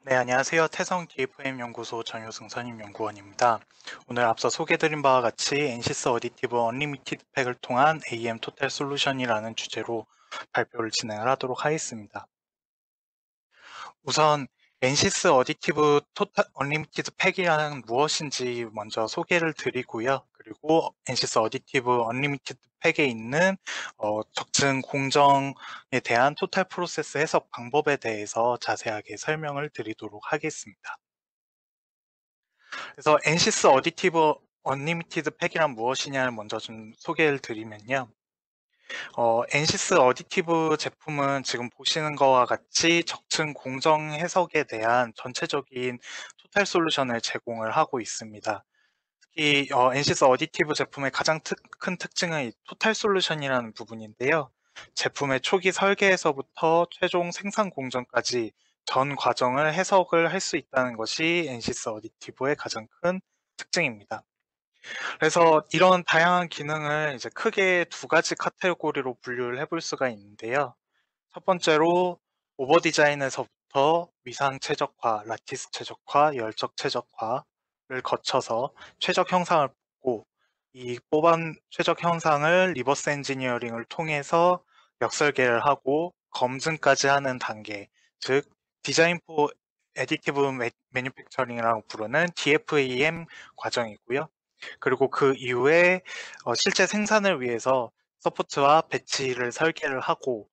네, 안녕하세요. 태성 DFM 연구소 정효승 선임연구원입니다. 오늘 앞서 소개드린 바와 같이 NCS 어디티브 언리미티드 팩을 통한 AM 토탈 솔루션이라는 주제로 발표를 진행을 하도록 하겠습니다. 우선 NCS 어디티브 토탈 언리미티드 팩이란 무엇인지 먼저 소개를 드리고요. 그리고 NCS 어디티브 언리미티드 팩에 있는 적층 공정에 대한 토탈 프로세스 해석 방법에 대해서 자세하게 설명을 드리도록 하겠습니다. 그래서 NCS 어디티브 언리미티드 팩이란 무엇이냐를 먼저 좀 소개를 드리면요. NCS 어디티브 제품은 지금 보시는 것과 같이 적층 공정 해석에 대한 전체적인 토탈 솔루션을 제공을 하고 있습니다. 특히 NCS 어디티브 제품의 가장 큰 특징은 이 토탈 솔루션이라는 부분인데요. 제품의 초기 설계에서부터 최종 생산 공정까지 전 과정을 해석을 할 수 있다는 것이 NCS 어디티브의 가장 큰 특징입니다. 그래서 이런 다양한 기능을 이제 크게 두 가지 카테고리로 분류를 해볼 수가 있는데요. 첫 번째로 오버 디자인에서부터 위상 최적화, 라티스 최적화, 열적 최적화를 거쳐서 최적 형상을 뽑고 이 뽑은 최적 형상을 리버스 엔지니어링을 통해서 역설계를 하고 검증까지 하는 단계, 즉 디자인 포 애디티브 매뉴팩처링이라고 부르는 DFAM 과정이고요. 그리고 그 이후에 실제 생산을 위해서 서포트와 배치를 설계를 하고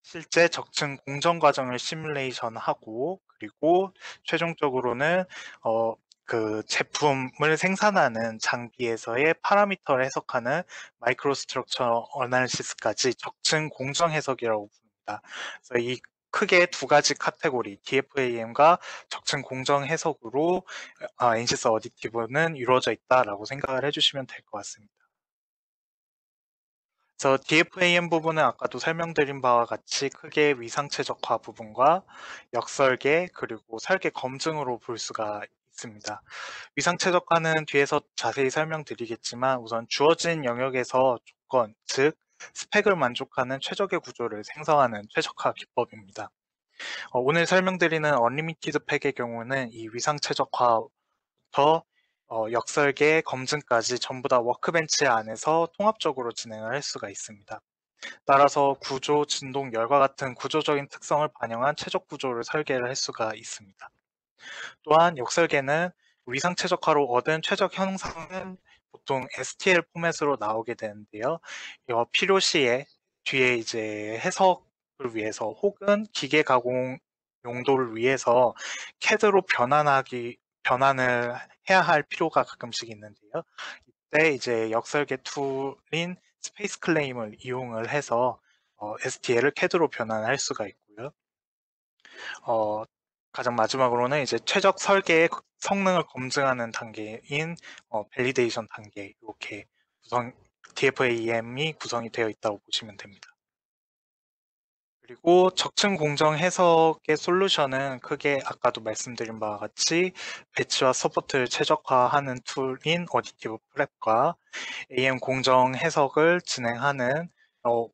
실제 적층 공정 과정을 시뮬레이션하고 그리고 최종적으로는 그 제품을 생산하는 장비에서의 파라미터를 해석하는 마이크로 스트럭처 어널리시스까지 적층 공정 해석이라고 부릅니다. 그래서 이 크게 두 가지 카테고리 DFAM과 적층 공정 해석으로 NCS 어디티브는 이루어져 있다라고 생각을 해주시면 될 것 같습니다. 그래서 DFAM 부분은 아까도 설명드린 바와 같이 크게 위상 최적화 부분과 역설계 그리고 설계 검증으로 볼 수가 있습니다. 위상 최적화는 뒤에서 자세히 설명드리겠지만 우선 주어진 영역에서 조건, 즉 스펙을 만족하는 최적의 구조를 생성하는 최적화 기법입니다. 오늘 설명드리는 언리미티드 팩의 경우는 이 위상 최적화부터 역설계 검증까지 전부 다 워크벤치 안에서 통합적으로 진행을 할 수가 있습니다. 따라서 구조, 진동, 열과 같은 구조적인 특성을 반영한 최적 구조를 설계를 할 수가 있습니다. 또한 역설계는 위상 최적화로 얻은 최적 형상은 보통 STL 포맷으로 나오게 되는데요. 필요시에 뒤에 이제 해석을 위해서 혹은 기계 가공 용도를 위해서 CAD로 변환을 해야 할 필요가 가끔씩 있는데요. 이때 이제 역설계 툴인 스페이스 클레임을 이용을 해서 STL을 CAD로 변환할 수가 있고요. 어, 가장 마지막으로는 이제 최적 설계의 성능을 검증하는 단계인 밸리데이션 단계 이렇게 DFAM이 구성이 되어 있다고 보시면 됩니다. 그리고 적층 공정 해석의 솔루션은 크게 아까도 말씀드린 바와 같이 배치와 서포트를 최적화하는 툴인 어디티브 프랩과 AM 공정 해석을 진행하는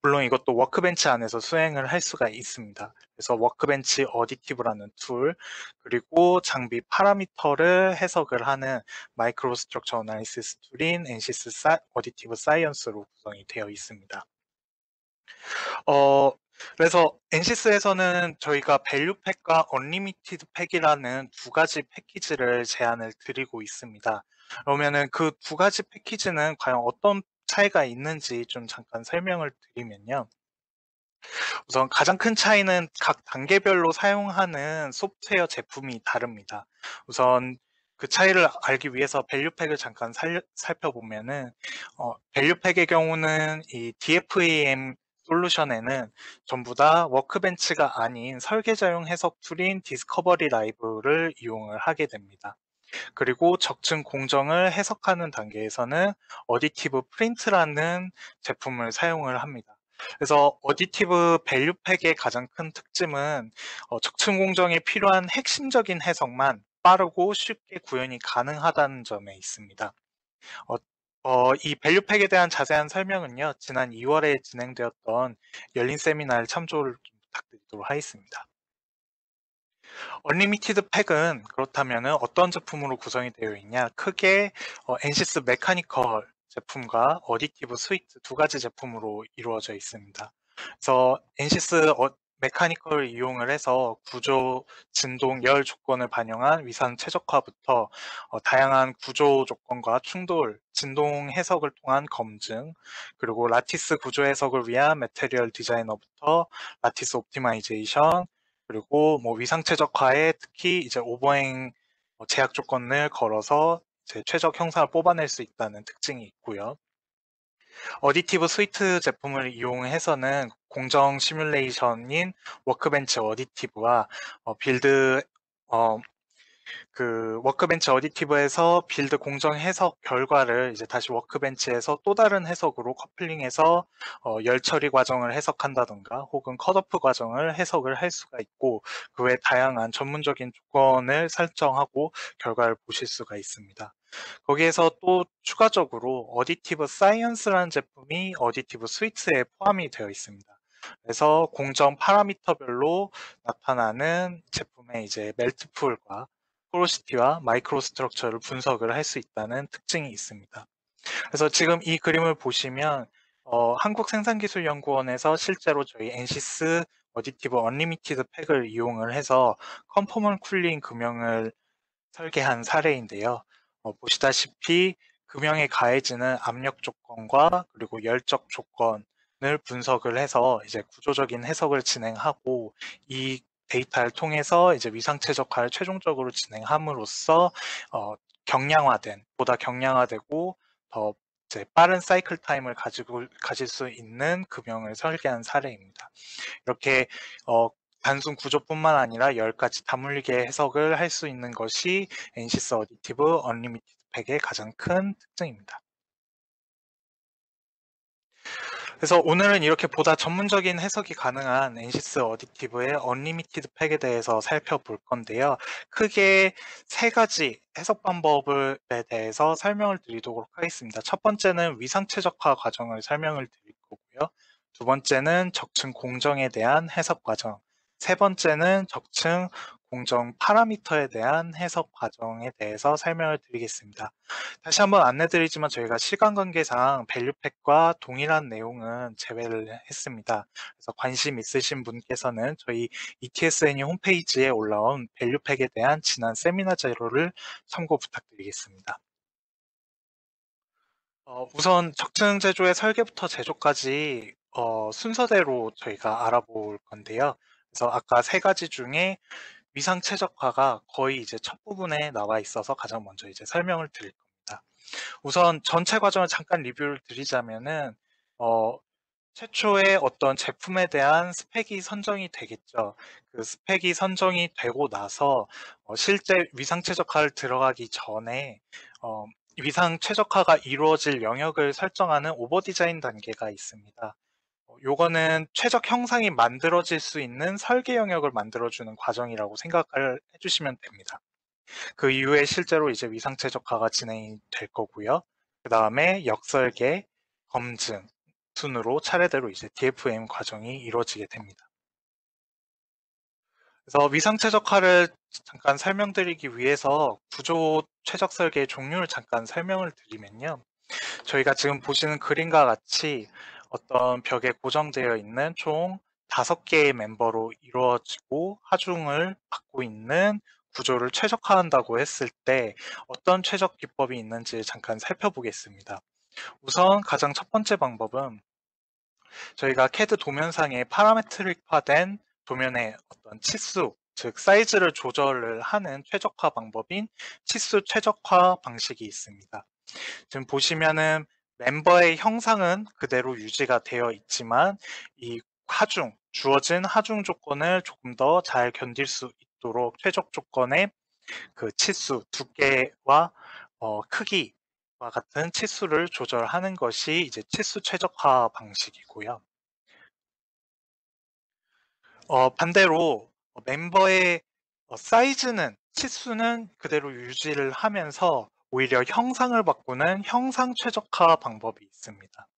물론 이것도 워크벤치 안에서 수행을 할 수가 있습니다. 그래서 워크벤치 어디티브라는 툴 그리고 장비 파라미터를 해석을 하는 마이크로 스트럭처 어나리시스 툴인 NCS 어디티브 사이언스로 구성이 되어 있습니다. 어, 그래서 NCS에서는 저희가 밸류 팩과 언리미티드 팩이라는 두 가지 패키지를 제안을 드리고 있습니다. 그러면은 그 두 가지 패키지는 과연 어떤 차이가 있는지 좀 잠깐 설명을 드리면요. 우선 가장 큰 차이는 각 단계별로 사용하는 소프트웨어 제품이 다릅니다. 우선 그 차이를 알기 위해서 밸류팩을 잠깐 살펴보면은 밸류팩의 경우는 이 DFAM 솔루션에는 전부 다 워크벤치가 아닌 설계자용 해석 툴인 디스커버리 라이브를 이용을 하게 됩니다. 그리고 적층 공정을 해석하는 단계에서는 어디티브 프린트라는 제품을 사용을 합니다. 그래서 어디티브 밸류팩의 가장 큰 특징은 적층 공정에 필요한 핵심적인 해석만 빠르고 쉽게 구현이 가능하다는 점에 있습니다. 어, 이 밸류팩에 대한 자세한 설명은요, 지난 2월에 진행되었던 열린 세미나를 참조를 좀 부탁드리도록 하겠습니다. 언리미티드 팩은 그렇다면은 어떤 제품으로 구성이 되어 있냐? 크게 엔시스 메카니컬 제품과 어디티브 스위트 두 가지 제품으로 이루어져 있습니다. 그래서 엔시스 메카니컬을 이용을 해서 구조, 진동, 열 조건을 반영한 위상 최적화부터 다양한 구조 조건과 충돌, 진동 해석을 통한 검증, 그리고 라티스 구조 해석을 위한 매테리얼 디자이너부터 라티스 옵티마이제이션, 그리고 뭐 위상 최적화에 특히 이제 오버행 제약 조건을 걸어서 이제 최적 형상을 뽑아낼 수 있다는 특징이 있고요. 어디티브 스위트 제품을 이용해서는 공정 시뮬레이션인 워크벤치 어디티브와 빌드 어, 그 워크벤치 어디티브에서 빌드 공정 해석 결과를 이제 다시 워크벤치에서 또 다른 해석으로 커플링해서 열 처리 과정을 해석한다던가 혹은 컷오프 과정을 해석을 할 수가 있고 그 외 다양한 전문적인 조건을 설정하고 결과를 보실 수가 있습니다. 거기에서 또 추가적으로 어디티브 사이언스라는 제품이 어디티브 스위트에 포함이 되어 있습니다. 그래서 공정 파라미터별로 나타나는 제품의 이제 멜트풀과 포로시티와 마이크로 스트럭처를 분석을 할 수 있다는 특징이 있습니다. 그래서 지금 이 그림을 보시면 한국생산기술연구원에서 실제로 저희 엔시스 어디티브 언리미티드 팩을 이용을 해서 컨포먼 쿨링 금형을 설계한 사례인데요. 보시다시피 금형에 가해지는 압력 조건과 그리고 열적 조건을 분석을 해서 이제 구조적인 해석을 진행하고 이 데이터를 통해서 이제 위상 최적화를 최종적으로 진행함으로써 보다 경량화되고 더 이제 빠른 사이클 타임을 가질 수 있는 금형을 설계한 사례입니다. 이렇게 단순 구조뿐만 아니라 10가지 다물리게 해석을 할 수 있는 것이 엔시스 어디티브 언리미티드 팩의 가장 큰 특징입니다. 그래서 오늘은 이렇게 보다 전문적인 해석이 가능한 엔시스 어디티브의 언리미티드 팩에 대해서 살펴볼 건데요. 크게 세 가지 해석 방법에 대해서 설명을 드리도록 하겠습니다. 첫 번째는 위상 최적화 과정을 설명을 드릴 거고요. 두 번째는 적층 공정에 대한 해석 과정. 세 번째는 적층 공정 파라미터에 대한 해석 과정에 대해서 설명을 드리겠습니다. 다시 한번 안내드리지만 저희가 시간 관계상 밸류팩과 동일한 내용은 제외를 했습니다. 그래서 관심 있으신 분께서는 저희 ETSNE 홈페이지에 올라온 밸류팩에 대한 지난 세미나 자료를 참고 부탁드리겠습니다. 우선 적층 제조의 설계부터 제조까지 순서대로 저희가 알아볼 건데요. 그래서 아까 세 가지 중에 위상 최적화가 거의 이제 첫 부분에 나와 있어서 가장 먼저 이제 설명을 드릴 겁니다. 우선 전체 과정을 잠깐 리뷰를 드리자면은 어, 최초의 어떤 제품에 대한 스펙이 선정이 되겠죠. 그 스펙이 선정이 되고 나서 실제 위상 최적화를 들어가기 전에 어, 위상 최적화가 이루어질 영역을 설정하는 오버 디자인 단계가 있습니다. 요거는 최적 형상이 만들어질 수 있는 설계 영역을 만들어주는 과정이라고 생각을 해주시면 됩니다. 그 이후에 실제로 이제 위상 최적화가 진행이 될 거고요. 그 다음에 역설계, 검증 순으로 차례대로 이제 DFM 과정이 이루어지게 됩니다. 그래서 위상 최적화를 잠깐 설명드리기 위해서 구조 최적 설계의 종류를 잠깐 설명을 드리면요. 저희가 지금 보시는 그림과 같이 어떤 벽에 고정되어 있는 총 5개의 멤버로 이루어지고 하중을 받고 있는 구조를 최적화한다고 했을 때 어떤 최적 기법이 있는지 잠깐 살펴보겠습니다. 우선 가장 첫 번째 방법은 저희가 CAD 도면상에 파라메트릭화된 도면의 어떤 치수, 즉 사이즈를 조절을 하는 최적화 방법인 치수 최적화 방식이 있습니다. 지금 보시면은 멤버의 형상은 그대로 유지가 되어 있지만 이 주어진 하중 조건을 조금 더 잘 견딜 수 있도록 최적 조건의 그 치수, 두께와 크기와 같은 치수를 조절하는 것이 이제 치수 최적화 방식이고요. 반대로 멤버의 사이즈는 치수는 그대로 유지를 하면서 오히려 형상을 바꾸는 형상 최적화 방법이 있습니다.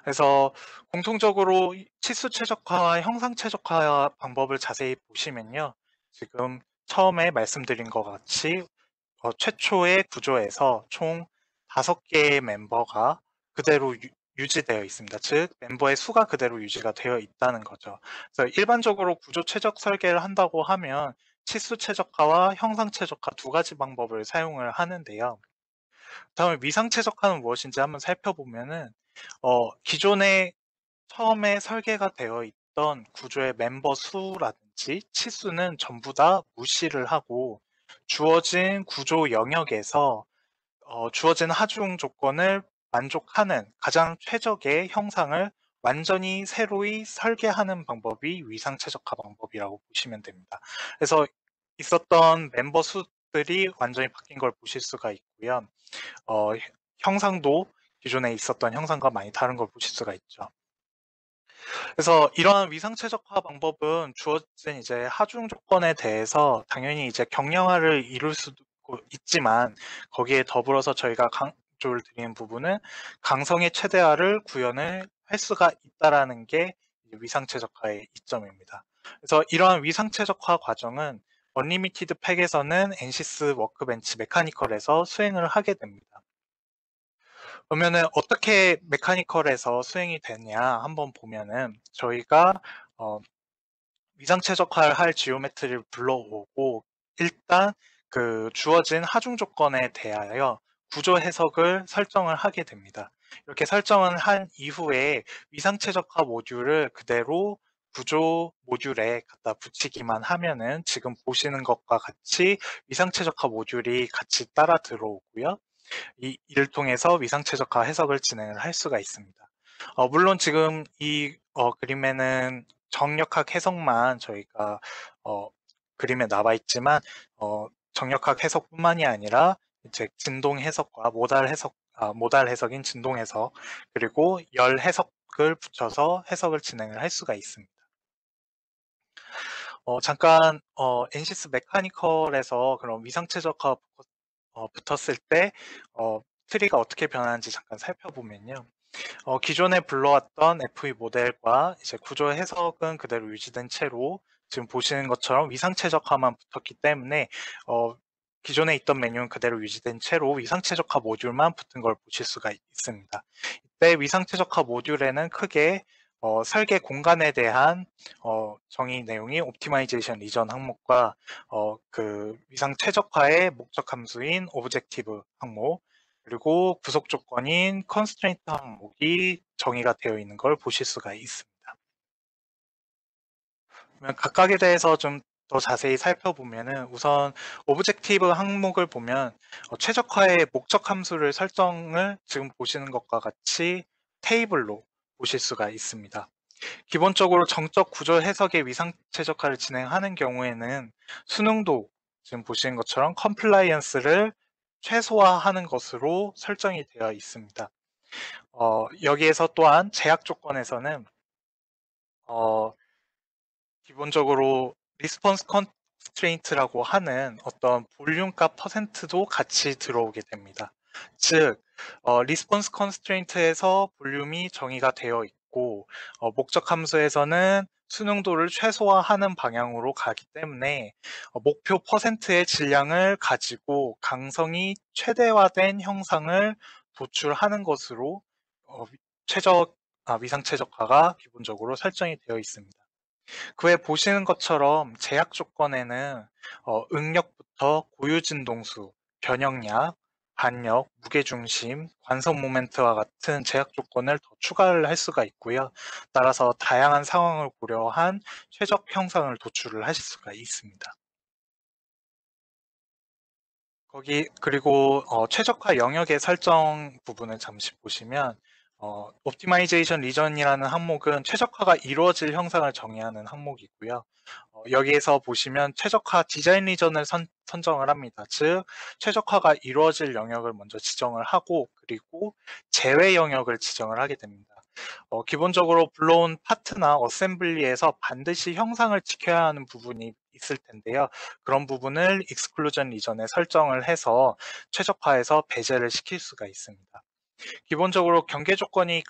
그래서 공통적으로 치수 최적화와 형상 최적화 방법을 자세히 보시면요. 지금 처음에 말씀드린 것 같이 최초의 구조에서 총 5개의 멤버가 그대로 유지되어 있습니다. 즉 멤버의 수가 그대로 유지가 되어 있다는 거죠. 그래서 일반적으로 구조 최적 설계를 한다고 하면 치수 최적화와 형상 최적화 두 가지 방법을 사용을 하는데요. 다음에 위상 최적화는 무엇인지 한번 살펴보면은 기존에 처음에 설계가 되어 있던 구조의 멤버 수라든지 치수는 전부 다 무시를 하고 주어진 구조 영역에서 주어진 하중 조건을 만족하는 가장 최적의 형상을 완전히 새로이 설계하는 방법이 위상 최적화 방법이라고 보시면 됩니다. 그래서 있었던 멤버 수들이 완전히 바뀐 걸 보실 수가 있고요. 어, 형상도 기존에 있었던 형상과 많이 다른 걸 보실 수가 있죠. 그래서 이러한 위상 최적화 방법은 주어진 이제 하중 조건에 대해서 당연히 이제 경량화를 이룰 수도 있지만 거기에 더불어서 저희가 강조를 드리는 부분은 강성의 최대화를 구현을 할 수가 있다라는 게 위상 최적화의 이점입니다. 그래서 이러한 위상 최적화 과정은 언리미티드 팩에서는 엔시스 워크벤치 메카니컬에서 수행을 하게 됩니다. 그러면은 어떻게 메카니컬에서 수행이 되냐 한번 보면은 저희가 어, 위상 최적화를 할 지오메트리를 불러오고 일단 그 주어진 하중 조건에 대하여 구조 해석을 설정을 하게 됩니다. 이렇게 설정을 한 이후에 위상 최적화 모듈을 그대로 구조 모듈에 갖다 붙이기만 하면은 지금 보시는 것과 같이 위상 최적화 모듈이 같이 따라 들어오고요. 이를 통해서 위상 최적화 해석을 진행을 할 수가 있습니다. 물론 지금 이 그림에는 정력학 해석만 저희가 어, 그림에 나와 있지만 정력학 해석뿐만이 아니라 이제 진동 해석과 모달 해석인 진동 해석 그리고 열 해석을 붙여서 해석을 진행을 할 수가 있습니다. 잠깐 엔시스 메카니컬에서 그런 위상 최적화 붙었을 때 트리가 어떻게 변하는지 잠깐 살펴보면요. 기존에 불러왔던 FE 모델과 이제 구조 해석은 그대로 유지된 채로 지금 보시는 것처럼 위상 최적화만 붙었기 때문에 기존에 있던 메뉴는 그대로 유지된 채로 위상 최적화 모듈만 붙은 걸 보실 수가 있습니다. 이때 위상 최적화 모듈에는 크게 설계 공간에 대한 정의 내용이 옵티마이제이션 리전 항목과 그 위상 최적화의 목적 함수인 오브젝티브 항목 그리고 구속 조건인 컨스트레인트 항목이 정의가 되어 있는 걸 보실 수가 있습니다. 그러면 각각에 대해서 좀 더 자세히 살펴보면은 우선 오브젝티브 항목을 보면 최적화의 목적 함수를 설정을 지금 보시는 것과 같이 테이블로 보실 수가 있습니다. 기본적으로 정적 구조 해석의 위상 최적화를 진행하는 경우에는 수능도 지금 보시는 것처럼 컴플라이언스를 최소화하는 것으로 설정이 되어 있습니다. 여기에서 또한 제약 조건에서는 기본적으로 리스폰스 컨스트레인트라고 하는 어떤 볼륨값 퍼센트도 같이 들어오게 됩니다. 즉, 리스폰스 컨스트레인트에서 볼륨이 정의가 되어 있고 목적 함수에서는 수능도를 최소화하는 방향으로 가기 때문에 목표 퍼센트의 질량을 가지고 강성이 최대화된 형상을 도출하는 것으로 최적 위상 최적화가 기본적으로 설정이 되어 있습니다. 그 외에 보시는 것처럼 제약 조건에는 응력부터 고유진동수, 변형량, 반력, 무게중심, 관성 모멘트와 같은 제약 조건을 더 추가를 할 수가 있고요. 따라서 다양한 상황을 고려한 최적 형상을 도출을 하실 수가 있습니다. 그리고 최적화 영역의 설정 부분을 잠시 보시면 옵티마이제이션 리전이라는 항목은 최적화가 이루어질 형상을 정의하는 항목이고요. 여기에서 보시면 최적화 디자인 리전을 선정을 합니다. 즉 최적화가 이루어질 영역을 먼저 지정을 하고 그리고 제외 영역을 지정을 하게 됩니다. 기본적으로 불러온 파트나 어셈블리에서 반드시 형상을 지켜야 하는 부분이 있을 텐데요. 그런 부분을 익스클루전 리전에 설정을 해서 최적화해서 배제를 시킬 수가 있습니다. 기본적으로 경계 조건이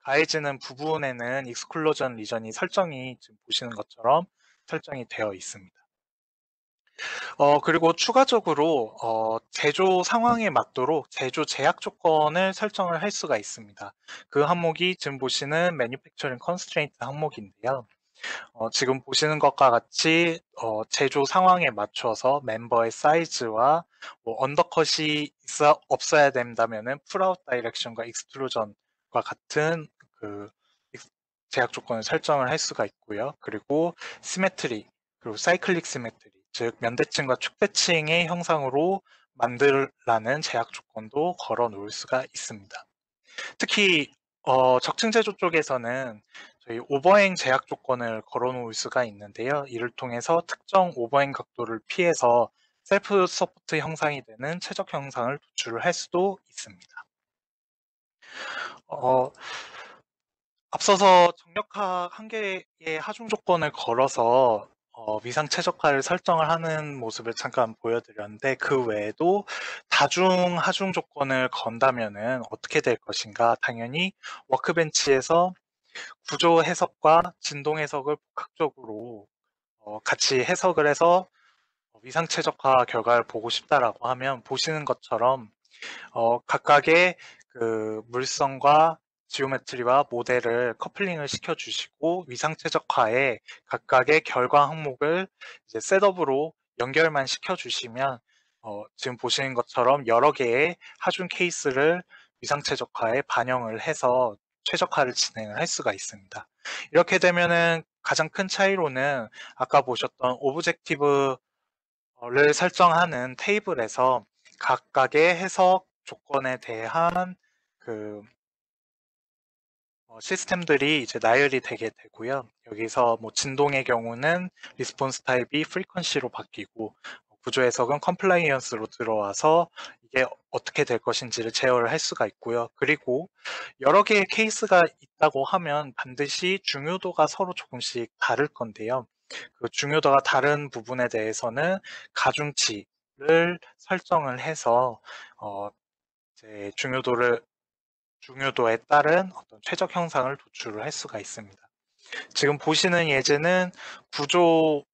가해지는 부분에는 익스클루전 리전이 설정이 지금 보시는 것처럼 설정이 되어 있습니다. 그리고 추가적으로 제조 상황에 맞도록 제조 제약 조건을 설정을 할 수가 있습니다. 그 항목이 지금 보시는 Manufacturing Constraint 항목인데요. 지금 보시는 것과 같이 제조 상황에 맞춰서 멤버의 사이즈와 뭐 언더컷이 없어야 된다면은 풀아웃 다이렉션과 익스트루전과 같은 그 제약 조건을 설정을 할 수가 있고요. 그리고 시메트리, 그리고 사이클릭 시메트리, 즉 면대칭과 축대칭의 형상으로 만들라는 제약 조건도 걸어 놓을 수가 있습니다. 특히 적층 제조 쪽에서는 저희 오버행 제약 조건을 걸어 놓을 수가 있는데요. 이를 통해서 특정 오버행 각도를 피해서 셀프 서포트 형상이 되는 최적 형상을 도출을 할 수도 있습니다. 어, 앞서서 정력학 한 개의 하중 조건을 걸어서 위상 최적화를 설정을 하는 모습을 잠깐 보여드렸는데, 그 외에도 다중 하중 조건을 건다면은 어떻게 될 것인가? 당연히 워크벤치에서 구조 해석과 진동 해석을 복합적으로 같이 해석을 해서 위상 최적화 결과를 보고 싶다라고 하면, 보시는 것처럼 각각의 그 물성과 지오메트리와 모델을 커플링을 시켜주시고 위상 최적화에 각각의 결과 항목을 이제 셋업으로 연결만 시켜주시면 지금 보시는 것처럼 여러 개의 하중 케이스를 위상 최적화에 반영을 해서 최적화를 진행을 할 수가 있습니다. 이렇게 되면은 가장 큰 차이로는 아까 보셨던 오브젝티브를 설정하는 테이블에서 각각의 해석 조건에 대한 그 시스템들이 이제 나열이 되게 되고요. 여기서 뭐 진동의 경우는 리스폰스 타입이 프리퀀시로 바뀌고 구조 해석은 컴플라이언스로 들어와서 이게 어떻게 될 것인지를 제어를 할 수가 있고요. 그리고 여러 개의 케이스가 있다고 하면 반드시 중요도가 서로 조금씩 다를 건데요. 그 중요도가 다른 부분에 대해서는 가중치를 설정을 해서 이제 중요도에 따른 어떤 최적 형상을 도출을 할 수가 있습니다. 지금 보시는 예제는 구조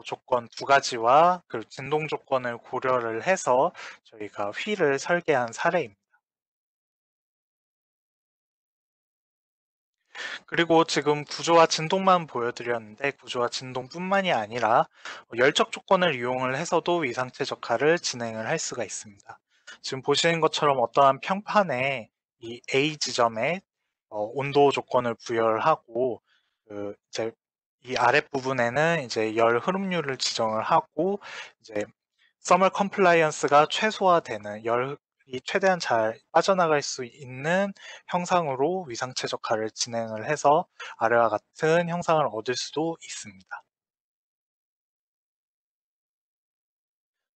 조건 두 가지와 그 진동 조건을 고려를 해서 저희가 휠을 설계한 사례입니다. 그리고 지금 구조와 진동만 보여드렸는데, 구조와 진동뿐만이 아니라 열적 조건을 이용을 해서도 위상 최적화를 진행을 할 수가 있습니다. 지금 보시는 것처럼 어떠한 평판에 이 A 지점에 온도 조건을 부여를 하고, 이제 이 아랫부분에는 이제 열 흐름률을 지정을 하고, 이제 서멀 컴플라이언스가 최소화되는, 열이 최대한 잘 빠져나갈 수 있는 형상으로 위상 최적화를 진행을 해서 아래와 같은 형상을 얻을 수도 있습니다.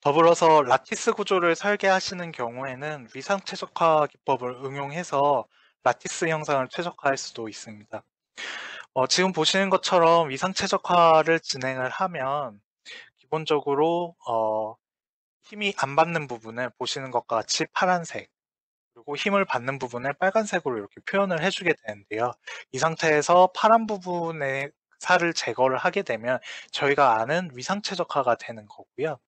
더불어서 라티스 구조를 설계하시는 경우에는 위상 최적화 기법을 응용해서 라티스 형상을 최적화할 수도 있습니다. 지금 보시는 것처럼 위상 최적화를 진행을 하면 기본적으로 힘이 안 받는 부분을 보시는 것과 같이 파란색, 그리고 힘을 받는 부분을 빨간색으로 이렇게 표현을 해주게 되는데요. 이 상태에서 파란 부분의 살을 제거를 하게 되면 저희가 아는 위상 최적화가 되는 거고요.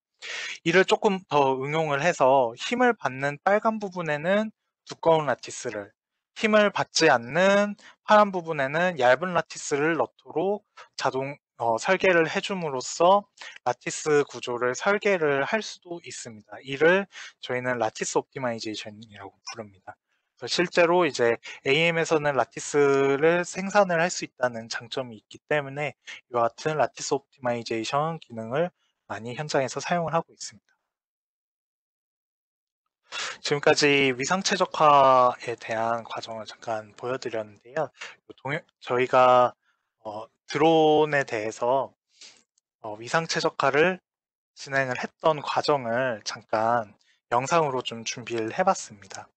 이를 조금 더 응용을 해서 힘을 받는 빨간 부분에는 두꺼운 라티스를, 힘을 받지 않는 파란 부분에는 얇은 라티스를 넣도록 자동 설계를 해줌으로써 라티스 구조를 설계를 할 수도 있습니다. 이를 저희는 라티스 옵티마이제이션이라고 부릅니다. 그래서 실제로 이제 AM에서는 라티스를 생산을 할 수 있다는 장점이 있기 때문에 이와 같은 라티스 옵티마이제이션 기능을 많이 현장에서 사용을 하고 있습니다. 지금까지 위상 최적화에 대한 과정을 잠깐 보여드렸는데요. 저희가 드론에 대해서 위상 최적화를 진행을 했던 과정을 잠깐 영상으로 좀 준비를 해봤습니다.